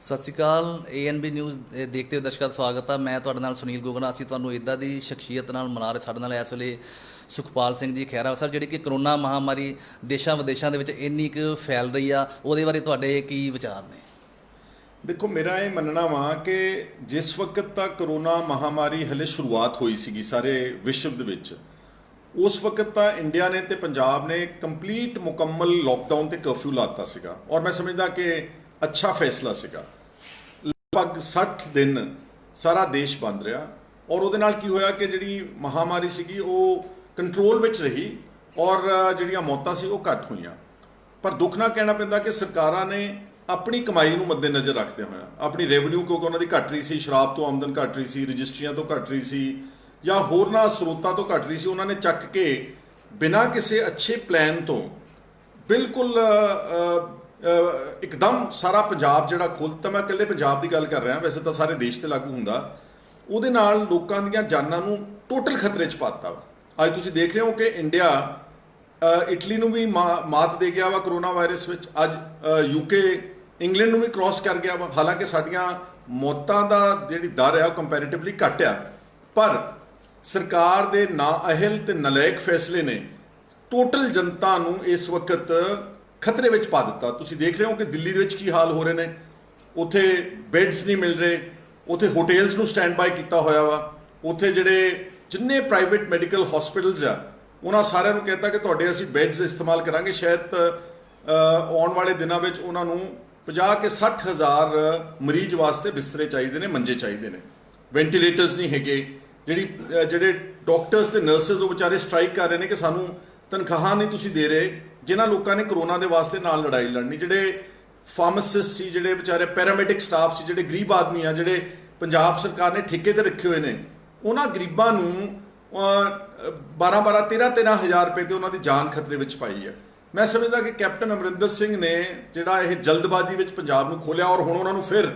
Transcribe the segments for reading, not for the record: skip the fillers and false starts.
ਸਤਿ ਸ਼੍ਰੀ ਅਕਾਲ ANB news ਦੇਖਦੇ ਹੋ ਦਰਸ਼ਕਾਂ ਦਾ ਸਵਾਗਤ ਹੈ। ਮੈਂ ਤੁਹਾਡੇ ਨਾਲ ਸੁਨੀਲ ਗੋਗਨਾ। ਅਸੀਂ ਤੁਹਾਨੂੰ ਇੱਦਾਂ ਦੀ ਸ਼ਖਸੀਅਤ ਨਾਲ ਮਿਲਾ ਰਹੇ। ਸਾਡੇ ਨਾਲ ਇਸ ਵੇਲੇ ਸੁਖਪਾਲ ਸਿੰਘ ਜੀ ਖਹਿਰਾ ਸਰ, ਜਿਹੜੀ ਕਿ ਕਰੋਨਾ ਮਹਾਮਾਰੀ ਦੇਸ਼ਾਂ ਵਿਦੇਸ਼ਾਂ ਦੇ ਵਿੱਚ ਇੰਨੀ ਕੁ ਫੈਲ ਰਹੀ ਆ, ਉਹਦੇ ਬਾਰੇ ਤੁਹਾਡੇ ਕੀ ਵਿਚਾਰ ਨੇ? ਦੇਖੋ, ਮੇਰਾ ਇਹ ਮੰਨਣਾ ਵਾ ਕਿ ਜਿਸ ਵਕਤ ਤੱਕ ਕਰੋਨਾ ਮਹਾਮਾਰੀ ਹਲੇ ਸ਼ੁਰੂਆਤ ਹੋਈ ਸੀਗੀ ਸਾਰੇ ਵਿਸ਼ਵ ਦੇ ਵਿੱਚ, ਉਸ ਵਕਤ ਤਾਂ ਇੰਡੀਆ ਨੇ ਤੇ ਪੰਜਾਬ ਨੇ ਕੰਪਲੀਟ ਮੁਕੰਮਲ ਲੋਕਡਾਊਨ ਤੇ ਕਰਫਿਊ ਲਾਤਾ ਸੀਗਾ ਔਰ ਮੈਂ ਸਮਝਦਾ ਕਿ ਅੱਛਾ ਫੈਸਲਾ ਸੀਗਾ। ਲਗਭਗ 60 ਦਿਨ ਸਾਰਾ ਦੇਸ਼ ਬੰਦ ਰਿਹਾ ਔਰ ਉਹਦੇ ਨਾਲ ਕੀ ਹੋਇਆ ਕਿ ਜਿਹੜੀ ਮਹਾਮਾਰੀ ਸੀਗੀ ਉਹ ਕੰਟਰੋਲ ਵਿੱਚ ਰਹੀ ਔਰ ਜਿਹੜੀਆਂ ਮੌਤਾਂ ਸੀ ਉਹ ਘੱਟ ਹੋਈਆਂ। ਪਰ ਦੁੱਖ ਨਾਲ ਕਹਿਣਾ ਪੈਂਦਾ ਕਿ ਸਰਕਾਰਾਂ ਨੇ ਆਪਣੀ ਕਮਾਈ ਨੂੰ ਮੱਦੇਨਜ਼ਰ ਰੱਖਦੇ ਹੋਇਆ, ਆਪਣੀ ਰੈਵਨਿਊ ਕਿਉਂਕਿ ਉਹਨਾਂ ਦੀ ਘੱਟ ਰਹੀ ਸੀ, ਸ਼ਰਾਬ ਤੋਂ ਆਮਦਨ ਘੱਟ ਰਹੀ ਸੀ, ਰਜਿਸਟਰੀਆਂ ਤੋਂ ਘੱਟ ਰਹੀ ਸੀ ਜਾਂ ਹੋਰਨਾਂ ਸਰੋਤਾਂ ਤੋਂ ਘੱਟ ਰਹੀ ਸੀ, ਉਹਨਾਂ ਨੇ ਚੱਕ ਕੇ ਬਿਨਾਂ ਕਿਸੇ ਅੱਛੇ ਪਲਾਨ ਤੋਂ ਬਿਲਕੁਲ ਇੱਕਦਮ ਸਾਰਾ ਪੰਜਾਬ ਜਿਹੜਾ ਖੋਲ੍ਹ ਦਿੱਤਾ। ਮੈਂ ਇਕੱਲੇ ਪੰਜਾਬ ਦੀ ਗੱਲ ਕਰ ਰਿਹਾ, ਵੈਸੇ ਤਾਂ ਸਾਰੇ ਦੇਸ਼ ਤੇ ਲਾਗੂ ਹੁੰਦਾ। ਉਹਦੇ ਨਾਲ ਲੋਕਾਂ ਦੀਆਂ ਜਾਨਾਂ ਨੂੰ ਟੋਟਲ ਖਤਰੇ 'ਚ ਪਾਤਾ। ਅੱਜ ਤੁਸੀਂ ਦੇਖ ਰਹੇ ਹੋ ਕਿ ਇੰਡੀਆ ਇਟਲੀ ਨੂੰ ਵੀ ਮਾਤ ਦੇ ਗਿਆ ਵਾ ਕਰੋਨਾ ਵਾਇਰਸ ਵਿੱਚ। ਅੱਜ UK ਇੰਗਲੈਂਡ ਨੂੰ ਵੀ ਕ੍ਰਾਸ ਕਰ ਗਿਆ ਵਾ। ਹਾਲਾਂਕਿ ਸਾਡੀਆਂ ਮੌਤਾਂ ਦਾ ਜਿਹੜੀ ਦਰ ਹੈ ਉਹ ਕੰਪੈਰੀਟਿਵਲੀ ਘੱਟ ਆ, ਪਰ ਸਰਕਾਰ ਦੇ ਨਾਅਹਿਲ ਤੇ ਨਲਾਇਕ ਫੈਸਲੇ ਨੇ ਟੋਟਲ ਜਨਤਾ ਨੂੰ ਇਸ ਵਕਤ ਖਤਰੇ ਵਿੱਚ ਪਾ ਦਿੱਤਾ। ਤੁਸੀਂ ਦੇਖ ਰਹੇ ਹੋ ਕਿ ਦਿੱਲੀ ਦੇ ਵਿੱਚ ਕੀ ਹਾਲ ਹੋ ਰਹੇ ਨੇ। ਉੱਥੇ ਬੈੱਡਸ ਨਹੀਂ ਮਿਲ ਰਹੇ, ਉੱਥੇ ਹੋਟੇਲਸ ਨੂੰ ਸਟੈਂਡ ਬਾਈ ਕੀਤਾ ਹੋਇਆ ਵਾ। ਉੱਥੇ ਜਿਹੜੇ ਜਿੰਨੇ ਪ੍ਰਾਈਵੇਟ ਮੈਡੀਕਲ ਹਸਪੀਟਲਸ ਆ ਉਹਨਾਂ ਸਾਰਿਆਂ ਨੂੰ ਕਹਿਤਾ ਕਿ ਤੁਹਾਡੇ ਅਸੀਂ ਬੈੱਡਸ ਇਸਤੇਮਾਲ ਕਰਾਂਗੇ। ਸ਼ਾਇਦ ਆਉਣ ਵਾਲੇ ਦਿਨਾਂ ਵਿੱਚ ਉਹਨਾਂ ਨੂੰ 50 ਕਿ 60 ਹਜ਼ਾਰ ਮਰੀਜ਼ ਵਾਸਤੇ ਬਿਸਤਰੇ ਚਾਹੀਦੇ ਨੇ, ਮੰਜੇ ਚਾਹੀਦੇ ਨੇ, ਵੈਂਟੀਲੇਟਰਸ ਨਹੀਂ ਹੈਗੇ। ਜਿਹੜੇ ਡਾਕਟਰਸ ਤੇ ਨਰਸਿਸ ਉਹ ਵਿਚਾਰੇ ਸਟ੍ਰਾਈਕ ਕਰ ਰਹੇ ਨੇ ਕਿ ਸਾਨੂੰ ਤਨਖਾਹਾਂ ਨਹੀਂ ਤੁਸੀਂ ਦੇ ਰਹੇ। ਜਿਨ੍ਹਾਂ ਲੋਕਾਂ ਨੇ ਕਰੋਨਾ ਦੇ ਵਾਸਤੇ ਨਾਲ ਲੜਾਈ ਲੜਨੀ, ਜਿਹੜੇ ਫਾਰਮਾਸਿਸਟ ਸੀ, ਜਿਹੜੇ ਵਿਚਾਰੇ ਪੈਰਾਮੈਡਿਕ ਸਟਾਫ ਸੀ, ਜਿਹੜੇ ਗਰੀਬ ਆਦਮੀ ਆ, ਜਿਹੜੇ ਪੰਜਾਬ ਸਰਕਾਰ ਨੇ ਠੇਕੇ ਤੇ ਰੱਖੇ ਹੋਏ ਨੇ, ਉਹਨਾਂ ਗਰੀਬਾਂ ਨੂੰ 12-12, 13-13 ਹਜ਼ਾਰ ਰੁਪਏ ਤੇ ਉਹਨਾਂ ਦੀ ਜਾਨ ਖਤਰੇ ਵਿੱਚ ਪਾਈ ਹੈ। ਮੈਂ ਸਮਝਦਾ ਕਿ ਕੈਪਟਨ ਅਮਰਿੰਦਰ ਸਿੰਘ ਨੇ ਜਿਹੜਾ ਇਹ ਜਲਦਬਾਜ਼ੀ ਵਿੱਚ ਪੰਜਾਬ ਨੂੰ ਖੋਲਿਆ ਔਰ ਹੁਣ ਉਹਨਾਂ ਨੂੰ ਫਿਰ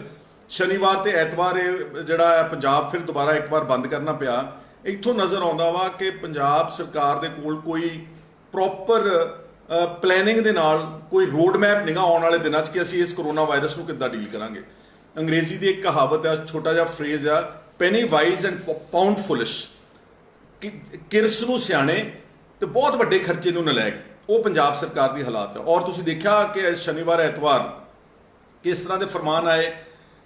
ਸ਼ਨੀਵਾਰ ਤੇ ਐਤਵਾਰ ਇਹ ਜਿਹੜਾ ਪੰਜਾਬ ਫਿਰ ਦੁਬਾਰਾ ਇੱਕ ਵਾਰ ਬੰਦ ਕਰਨਾ ਪਿਆ। ਇੱਥੋਂ ਨਜ਼ਰ ਆਉਂਦਾ ਵਾ ਕਿ ਪੰਜਾਬ ਸਰਕਾਰ ਦੇ ਕੋਲ ਕੋਈ ਪ੍ਰੋਪਰ ਪਲੈਨਿੰਗ ਦੇ ਨਾਲ ਕੋਈ ਰੋਡ ਮੈਪ ਨਿਗਾ ਆਉਣ ਵਾਲੇ ਦਿਨਾਂ 'ਚ ਕਿ ਅਸੀਂ ਇਸ ਕਰੋਨਾ ਵਾਇਰਸ ਨੂੰ ਕਿੱਦਾਂ ਡੀਲ ਕਰਾਂਗੇ। ਅੰਗਰੇਜ਼ੀ ਦੀ ਇੱਕ ਕਹਾਵਤ ਹੈ, ਛੋਟਾ ਜਿਹਾ ਫਰੇਜ਼ ਆ, ਪੈਨੀ ਵਾਈਜ਼ ਐਂਡ ਪਾਊਂਡ ਫੁਲਿਸ਼। ਕਿਰਸ ਨੂੰ ਸਿਆਣੇ ਤੇ ਬਹੁਤ ਵੱਡੇ ਖਰਚੇ ਨੂੰ ਨਲਾਇਕ। ਉਹ ਪੰਜਾਬ ਸਰਕਾਰ ਦੀ ਹਾਲਾਤ ਹੈ। ਔਰ ਤੁਸੀਂ ਦੇਖਿਆ ਕਿ ਸ਼ਨੀਵਾਰ ਐਤਵਾਰ ਕਿਸ ਤਰ੍ਹਾਂ ਦੇ ਫਰਮਾਨ ਆਏ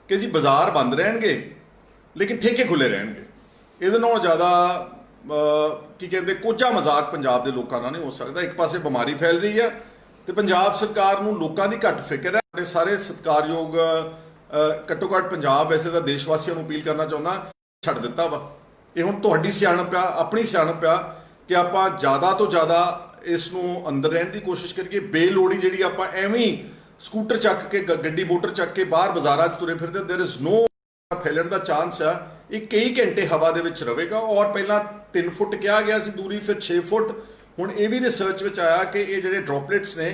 ਕਿ ਜੀ ਬਾਜ਼ਾਰ ਬੰਦ ਰਹਿਣਗੇ ਲੇਕਿਨ ਠੇਕੇ ਖੁੱਲੇ ਰਹਿਣਗੇ। ਇਹਦੇ ਨਾਲੋਂ ਜ਼ਿਆਦਾ ਕੀ ਕਹਿੰਦੇ ਕੋਝਾ ਮਜ਼ਾਕ ਪੰਜਾਬ ਦੇ ਲੋਕਾਂ ਨਾਲ ਨਹੀਂ ਹੋ ਸਕਦਾ। ਇੱਕ ਪਾਸੇ ਬਿਮਾਰੀ ਫੈਲ ਰਹੀ ਹੈ ਤੇ ਪੰਜਾਬ ਸਰਕਾਰ ਨੂੰ ਲੋਕਾਂ ਦੀ ਘੱਟ ਫਿਕਰ ਹੈ। ਸਾਡੇ ਸਾਰੇ ਸਤਿਕਾਰਯੋਗ ਘੱਟੋ ਘੱਟ ਪੰਜਾਬ, ਵੈਸੇ ਤਾਂ ਦੇਸ਼ ਵਾਸੀਆਂ ਨੂੰ ਅਪੀਲ ਕਰਨਾ ਚਾਹੁੰਦਾ, ਛੱਡ ਦਿੱਤਾ ਵਾ। ਇਹ ਹੁਣ ਤੁਹਾਡੀ ਸਿਆਣਪ ਆ, ਆਪਣੀ ਸਿਆਣਪ ਆ ਕਿ ਆਪਾਂ ਜ਼ਿਆਦਾ ਤੋਂ ਜ਼ਿਆਦਾ ਇਸ ਨੂੰ ਅੰਦਰ ਰਹਿਣ ਦੀ ਕੋਸ਼ਿਸ਼ ਕਰੀਏ। ਬੇਲੋੜੀ ਜਿਹੜੀ ਆਪਾਂ ਐਵੇਂ ਹੀ ਸਕੂਟਰ ਚੱਕ ਕੇ, ਗੱਡੀ ਮੋਟਰ ਚੱਕ ਕੇ ਬਾਹਰ ਬਾਜ਼ਾਰਾਂ 'ਚ ਤੁਰੇ ਫਿਰਦੇ, ਦੇਰ ਇਜ਼ ਨੋ ਫੈਲਣ ਦਾ ਚਾਂਸ ਆ। ਇਹ ਕਈ ਘੰਟੇ ਹਵਾ ਦੇ ਵਿੱਚ ਰਹੇਗਾ ਔਰ ਪਹਿਲਾਂ 3 ਫੁੱਟ ਕਿਹਾ ਗਿਆ ਸੀ ਦੂਰੀ, ਫਿਰ 6 ਫੁੱਟ। ਹੁਣ ਇਹ ਵੀ ਰਿਸਰਚ ਵਿੱਚ ਆਇਆ ਕਿ ਇਹ ਜਿਹੜੇ ਡ੍ਰੌਪਲੇਟਸ ਨੇ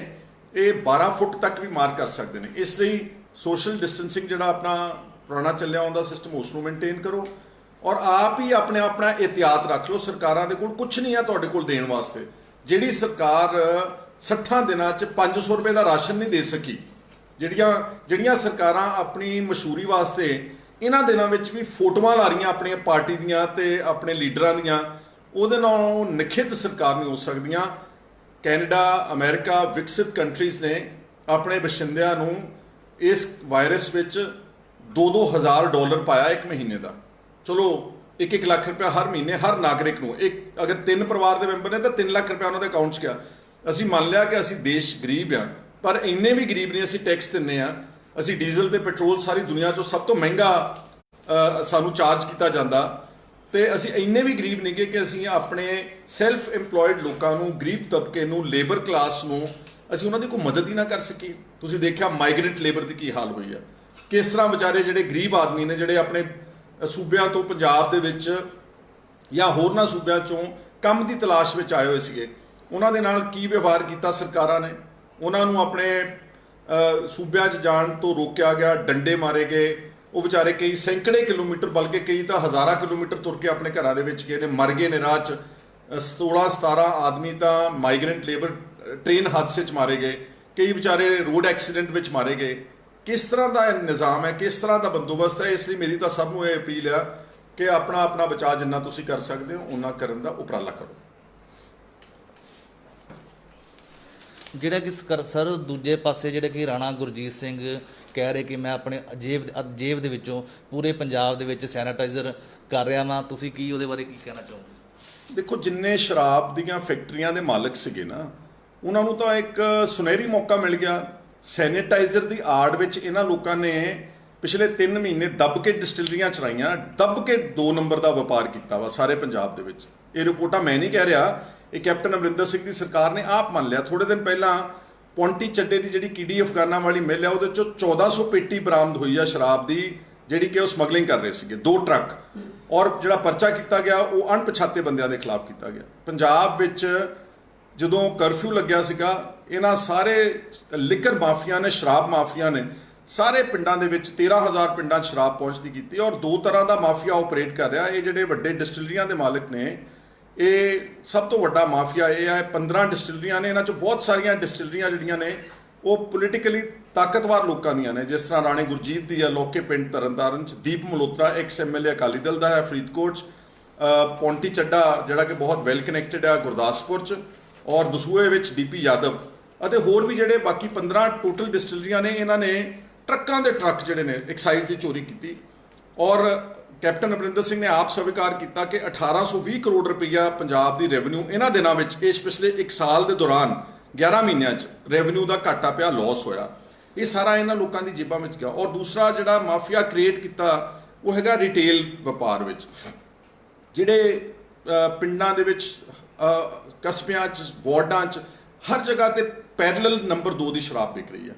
ਇਹ 12 ਫੁੱਟ ਤੱਕ ਵੀ ਮਾਰ ਕਰ ਸਕਦੇ ਨੇ। ਇਸ ਲਈ ਸੋਸ਼ਲ ਡਿਸਟੈਂਸਿੰਗ ਜਿਹੜਾ ਆਪਣਾ ਪੁਰਾਣਾ ਚੱਲਿਆ ਆਉਂਦਾ ਸਿਸਟਮ, ਉਸ ਨੂੰ ਮੇਨਟੇਨ ਕਰੋ ਔਰ ਆਪ ਹੀ ਆਪਣਾ ਇਹਤਿਆਤ ਰੱਖ ਲਓ। ਸਰਕਾਰਾਂ ਦੇ ਕੋਲ ਕੁਝ ਨਹੀਂ ਆ ਤੁਹਾਡੇ ਕੋਲ ਦੇਣ ਵਾਸਤੇ। ਜਿਹੜੀ ਸਰਕਾਰ 60 ਦਿਨਾਂ 'ਚ 500 ਰੁਪਏ ਦਾ ਰਾਸ਼ਨ ਨਹੀਂ ਦੇ ਸਕੀ, ਜਿਹੜੀਆਂ ਸਰਕਾਰਾਂ ਆਪਣੀ ਮਸ਼ਹੂਰੀ ਵਾਸਤੇ ਇਹਨਾਂ ਦਿਨਾਂ ਵਿੱਚ ਵੀ ਫੋਟੋਆਂ ਲਾ ਰਹੀਆਂ ਆਪਣੀਆਂ ਪਾਰਟੀ ਦੀਆਂ ਤੇ ਆਪਣੇ ਲੀਡਰਾਂ ਦੀਆਂ, ਉਹਦੇ ਨਾਲੋਂ ਨਿਖਿੱਧ ਸਰਕਾਰ ਨਹੀਂ ਹੋ ਸਕਦੀਆਂ। ਕੈਨੇਡਾ, ਅਮਰੀਕਾ, ਵਿਕਸਿਤ ਕੰਟਰੀਜ਼ ਨੇ ਆਪਣੇ ਵਸਿੰਦਿਆਂ ਨੂੰ ਇਸ ਵਾਇਰਸ ਵਿੱਚ $2-2 ਹਜ਼ਾਰ ਪਾਇਆ ਇੱਕ ਮਹੀਨੇ ਦਾ। ਚਲੋ 1-1 ਲੱਖ ਰੁਪਇਆ ਹਰ ਮਹੀਨੇ ਹਰ ਨਾਗਰਿਕ ਨੂੰ। ਅਗਰ 3 ਪਰਿਵਾਰ ਦੇ ਮੈਂਬਰ ਨੇ ਤਾਂ 3 ਲੱਖ ਰੁਪਇਆ ਉਹਨਾਂ ਦੇ ਅਕਾਊਂਟ 'ਚ ਗਿਆ। ਅਸੀਂ ਮੰਨ ਲਿਆ ਕਿ ਅਸੀਂ ਦੇਸ਼ ਗਰੀਬ ਆ, ਪਰ ਇੰਨੇ ਵੀ ਗਰੀਬ ਨਹੀਂ। ਅਸੀਂ ਟੈਕਸ ਦਿੰਦੇ ਆ, ਅਸੀਂ ਡੀਜ਼ਲ ਤੇ ਪੈਟਰੋਲ ਸਾਰੀ ਦੁਨੀਆ 'ਚੋਂ ਸਭ ਤੋਂ ਮਹਿੰਗਾ ਸਾਨੂੰ ਚਾਰਜ ਕੀਤਾ ਜਾਂਦਾ, ਤੇ ਅਸੀਂ ਇੰਨੇ ਵੀ ਗਰੀਬ ਨਹੀਂ ਕਿ ਅਸੀਂ ਆਪਣੇ ਸੈਲਫ ਇੰਪਲੋਇਡ ਲੋਕਾਂ ਨੂੰ, ਗਰੀਬ ਤਬਕੇ ਨੂੰ, ਲੇਬਰ ਕਲਾਸ ਨੂੰ ਅਸੀਂ ਉਹਨਾਂ ਦੀ ਕੋਈ ਮਦਦ ਹੀ ਨਾ ਕਰ ਸਕੀਏ। ਤੁਸੀਂ ਦੇਖਿਆ ਮਾਈਗ੍ਰੈਂਟ ਲੇਬਰ ਦੀ ਕੀ ਹਾਲ ਹੋਈ ਹੈ, ਕਿਸ ਤਰ੍ਹਾਂ ਵਿਚਾਰੇ ਜਿਹੜੇ ਗਰੀਬ ਆਦਮੀ ਨੇ, ਜਿਹੜੇ ਆਪਣੇ ਸੂਬਿਆਂ ਤੋਂ ਪੰਜਾਬ ਦੇ ਵਿੱਚ ਜਾਂ ਹੋਰਨਾਂ ਸੂਬਿਆਂ 'ਚੋਂ ਕੰਮ ਦੀ ਤਲਾਸ਼ ਵਿੱਚ ਆਏ ਹੋਏ ਸੀਗੇ, ਉਹਨਾਂ ਦੇ ਨਾਲ ਕੀ ਵਿਵਹਾਰ ਕੀਤਾ ਸਰਕਾਰਾਂ ਨੇ। ਉਹਨਾਂ ਨੂੰ ਆਪਣੇ ਸੂਬਿਆਂ 'ਚ ਜਾਣ ਤੋਂ ਰੋਕਿਆ ਗਿਆ, ਡੰਡੇ ਮਾਰੇ ਗਏ। ਉਹ ਵਿਚਾਰੇ ਕਈ ਸੈਂਕੜੇ ਕਿਲੋਮੀਟਰ, ਬਲਕਿ ਕਈ ਤਾਂ ਹਜ਼ਾਰਾਂ ਕਿਲੋਮੀਟਰ ਤੁਰ ਕੇ ਆਪਣੇ ਘਰਾਂ ਦੇ ਵਿੱਚ ਗਏ ਨੇ, ਮਰ ਗਏ ਨੇ ਰਾਹ 'ਚ। 16-17 ਆਦਮੀ ਤਾਂ ਮਾਈਗ੍ਰੈਂਟ ਲੇਬਰ ਟ੍ਰੇਨ ਹਾਦਸੇ 'ਚ ਮਾਰੇ ਗਏ, ਕਈ ਵਿਚਾਰੇ ਰੋਡ ਐਕਸੀਡੈਂਟ ਵਿੱਚ ਮਾਰੇ ਗਏ। ਕਿਸ ਤਰ੍ਹਾਂ ਦਾ ਇਹ ਨਿਜ਼ਾਮ ਹੈ, ਕਿਸ ਤਰ੍ਹਾਂ ਦਾ ਬੰਦੋਬਸਤ ਹੈ। ਇਸ ਲਈ ਮੇਰੀ ਤਾਂ ਸਭ ਨੂੰ ਇਹ ਅਪੀਲ ਆ ਕਿ ਆਪਣਾ ਆਪਣਾ ਬਚਾਅ ਜਿੰਨਾ ਤੁਸੀਂ ਕਰ ਸਕਦੇ ਹੋ ਉਹਨਾਂ ਕਰਨ ਦਾ ਉਪਰਾਲਾ ਕਰੋ। ਜਿਹੜਾ ਕਿ ਸਰ ਦੂਜੇ ਪਾਸੇ ਜਿਹੜੇ ਕਿ ਰਾਣਾ ਗੁਰਜੀਤ ਸਿੰਘ ਕਹਿ ਰਹੇ ਕਿ ਮੈਂ ਆਪਣੇ ਜੇਬ ਦੇ ਵਿੱਚੋਂ ਪੂਰੇ ਪੰਜਾਬ ਦੇ ਵਿੱਚ ਸੈਨੀਟਾਈਜ਼ਰ ਕਰ ਰਿਹਾ ਵਾਂ, ਤੁਸੀਂ ਕੀ ਉਹਦੇ ਬਾਰੇ ਕੀ ਕਹਿਣਾ ਚਾਹੋਗੇ? ਦੇਖੋ, ਜਿੰਨੇ ਸ਼ਰਾਬ ਦੀਆਂ ਫੈਕਟਰੀਆਂ ਦੇ ਮਾਲਕ ਸੀਗੇ ਨਾ, ਉਹਨਾਂ ਨੂੰ ਤਾਂ ਇੱਕ ਸੁਨਹਿਰੀ ਮੌਕਾ ਮਿਲ ਗਿਆ। ਸੈਨੀਟਾਈਜ਼ਰ ਦੀ ਆੜ ਵਿੱਚ ਇਹਨਾਂ ਲੋਕਾਂ ਨੇ ਪਿਛਲੇ 3 ਮਹੀਨੇ ਦੱਬ ਕੇ ਡਿਸਟਿਲਰੀਆਂ ਚਲਾਈਆਂ, ਦੱਬ ਕੇ 2 ਨੰਬਰ ਦਾ ਵਪਾਰ ਕੀਤਾ ਵਾ ਸਾਰੇ ਪੰਜਾਬ ਦੇ ਵਿੱਚ। ਇਹ ਰਿਪੋਰਟਾਂ ਮੈਂ ਨਹੀਂ ਕਹਿ ਰਿਹਾ, ਇਹ ਕੈਪਟਨ ਅਮਰਿੰਦਰ ਸਿੰਘ ਦੀ ਸਰਕਾਰ ਨੇ ਆਪ ਮੰਨ ਲਿਆ। ਥੋੜੇ ਦਿਨ ਪਹਿਲਾਂ ਪੌਂਟੀ ਚੱਡੇ ਦੀ ਜਿਹੜੀ ਕੀਡੀ ਅਫਗਾਨਾਂ ਵਾਲੀ ਮਿਲ ਹੈ, ਉਹਦੇ ਚੋਂ 1400 ਪੇਟੀ ਬਰਾਮਦ ਹੋਈ ਆ ਸ਼ਰਾਬ ਦੀ, ਜਿਹੜੀ ਕਿ ਉਹ ਸਮਗਲਿੰਗ ਕਰ ਰਹੇ ਸੀਗੇ, 2 ਟਰੱਕ। ਔਰ ਜਿਹੜਾ ਪਰਚਾ ਕੀਤਾ ਗਿਆ ਉਹ ਅਣਪਛਾਤੇ ਬੰਦਿਆਂ ਦੇ ਖਿਲਾਫ ਕੀਤਾ ਗਿਆ। ਪੰਜਾਬ ਵਿੱਚ ਜਦੋਂ ਕਰਫਿਊ ਲੱਗਿਆ ਸੀਗਾ, ਇਹਨਾਂ ਸਾਰੇ ਲਿਕਰ ਮਾਫੀਆ ਨੇ, ਸ਼ਰਾਬ ਮਾਫੀਆ ਨੇ ਸਾਰੇ ਪਿੰਡਾਂ ਦੇ ਵਿੱਚ 13,000 ਪਿੰਡਾਂ 'ਚ ਸ਼ਰਾਬ ਪਹੁੰਚਦੀ ਕੀਤੀ। ਔਰ 2 ਤਰ੍ਹਾਂ ਦਾ ਮਾਫੀਆ ਆਪਰੇਟ ਕਰ ਰਿਹਾ। ਇਹ ਜਿਹੜੇ ਵੱਡੇ ਡਿਸਟਿਲਰੀਆਂ ਦੇ ਮਾਲਕ ਨੇ, ਇਹ ਸਭ ਤੋਂ ਵੱਡਾ ਮਾਫੀਆ ਇਹ ਹੈ। 15 ਡਿਸਟਿਲਰੀਆਂ ਨੇ, ਇਹਨਾਂ 'ਚੋਂ ਬਹੁਤ ਸਾਰੀਆਂ ਡਿਸਟਿਲਰੀਆਂ ਜਿਹੜੀਆਂ ਨੇ ਉਹ ਪੋਲੀਟੀਕਲੀ ਤਾਕਤਵਰ ਲੋਕਾਂ ਦੀਆਂ ਨੇ, ਜਿਸ ਤਰ੍ਹਾਂ ਰਾਣੇ ਗੁਰਜੀਤ ਦੀ ਆ ਲੋਕੇ ਪਿੰਡ ਤਰਨਤਾਰਨ 'ਚ, ਦੀਪ ਮਲਹੋਤਰਾ ਐਕਸ MLA ਅਕਾਲੀ ਦਲ ਦਾ ਹੈ ਫਰੀਦਕੋਟ 'ਚ, ਪੌਂਟੀ ਚੱਡਾ ਜਿਹੜਾ ਕਿ ਬਹੁਤ ਵੈਲ ਕਨੈਕਟਡ ਹੈ ਗੁਰਦਾਸਪੁਰ 'ਚ, ਔਰ ਦਸੂਹੇ ਵਿੱਚ DP ਯਾਦਵ, ਅਤੇ ਹੋਰ ਵੀ ਜਿਹੜੇ ਬਾਕੀ 15 ਟੋਟਲ ਡਿਸਟਿਲਰੀਆਂ ਨੇ। ਇਹਨਾਂ ਨੇ ਟਰੱਕਾਂ ਦੇ ਟਰੱਕ ਜਿਹੜੇ ਨੇ ਐਕਸਾਈਜ਼ ਦੀ ਚੋਰੀ ਕੀਤੀ। ਔਰ ਕੈਪਟਨ ਅਮਰਿੰਦਰ ਸਿੰਘ ਨੇ ਆਪ ਸਵੀਕਾਰ ਕੀਤਾ ਕਿ 1820 ਕਰੋੜ ਰੁਪਈਆ ਪੰਜਾਬ ਦੀ ਰੈਵਨਿਊ ਇਹਨਾਂ ਦਿਨਾਂ ਵਿੱਚ, ਇਸ ਪਿਛਲੇ 1 ਸਾਲ ਦੇ ਦੌਰਾਨ 11 ਮਹੀਨਿਆਂ 'ਚ ਰੈਵਨਿਊ ਦਾ ਘਾਟਾ ਪਿਆ, ਲਾਸ ਹੋਇਆ। ਇਹ ਸਾਰਾ ਇਹਨਾਂ ਲੋਕਾਂ ਦੀ ਜੇਬਾਂ ਵਿੱਚ ਗਿਆ। ਔਰ ਦੂਸਰਾ ਜਿਹੜਾ ਮਾਫੀਆ ਕ੍ਰੀਏਟ ਕੀਤਾ ਉਹ ਹੈਗਾ ਰਿਟੇਲ ਵਪਾਰ ਵਿੱਚ। ਜਿਹੜੇ ਪਿੰਡਾਂ ਦੇ ਵਿੱਚ, ਕਸਬਿਆਂ 'ਚ, ਵਾਰਡਾਂ 'ਚ, ਹਰ ਜਗ੍ਹਾ ਤੇ ਪੈਰਲਲ ਨੰਬਰ 2 ਦੀ ਸ਼ਰਾਬ ਵਿਕ ਰਹੀ ਹੈ।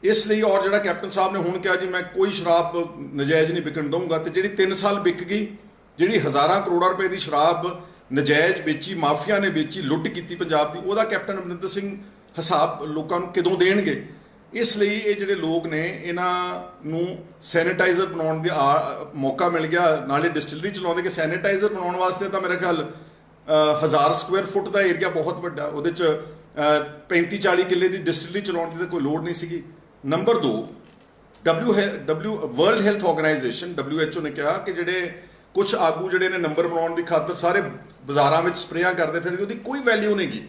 ਇਸ ਲਈ ਔਰ ਜਿਹੜਾ ਕੈਪਟਨ ਸਾਹਿਬ ਨੇ ਹੁਣ ਕਿਹਾ ਜੀ ਮੈਂ ਕੋਈ ਸ਼ਰਾਬ ਨਜਾਇਜ਼ ਨਹੀਂ ਵਿਕਣ ਦਊਂਗਾ, ਤੇ ਜਿਹੜੀ 3 ਸਾਲ ਵਿਕ ਗਈ, ਜਿਹੜੀ ਹਜ਼ਾਰਾਂ ਕਰੋੜਾਂ ਰੁਪਏ ਦੀ ਸ਼ਰਾਬ ਨਜਾਇਜ਼ ਵੇਚੀ, ਮਾਫੀਆ ਨੇ ਵੇਚੀ, ਲੁੱਟ ਕੀਤੀ ਪੰਜਾਬ ਦੀ, ਉਹਦਾ ਕੈਪਟਨ ਅਮਰਿੰਦਰ ਸਿੰਘ ਹਿਸਾਬ ਲੋਕਾਂ ਨੂੰ ਕਦੋਂ ਦੇਣਗੇ? ਇਸ ਲਈ ਇਹ ਜਿਹੜੇ ਲੋਕ ਨੇ, ਇਹਨਾਂ ਨੂੰ ਸੈਨੀਟਾਈਜ਼ਰ ਬਣਾਉਣ ਦਾ ਮੌਕਾ ਮਿਲ ਗਿਆ। ਨਾਲੇ ਡਿਸਟਿਲਰੀ ਚਲਾਉਂਦੇ ਕਿ ਸੈਨੀਟਾਈਜ਼ਰ ਬਣਾਉਣ ਵਾਸਤੇ ਤਾਂ ਮੇਰੇ ਖਿਆਲ 1000 ਸਕੁਆਇਰ ਫੁੱਟ ਦਾ ਏਰੀਆ ਬਹੁਤ ਵੱਡਾ, ਉਹਦੇ 'ਚ 35-40 ਕਿੱਲੇ ਦੀ ਡਿਸਟਿਲਰੀ ਚਲਾਉਣ ਦੀ ਤਾਂ ਕੋਈ ਲੋੜ ਨਹੀਂ ਸੀਗੀ। Number 2, world health organisation WHO ਨੇ ਕਿਹਾ ਕਿ ਜਿਹੜੇ ਕੁਝ ਆਗੂ ਜਿਹੜੇ ਨੇ ਨੰਬਰ ਬਣਾਉਣ ਦੀ ਖਾਤਰ ਸਾਰੇ ਬਾਜ਼ਾਰਾਂ ਵਿੱਚ ਸਪਰੇਆਂ ਕਰਦੇ ਫਿਰ ਉਹਦੀ ਕੋਈ ਵੈਲਿਊ ਨਹੀਂ ਗੀ।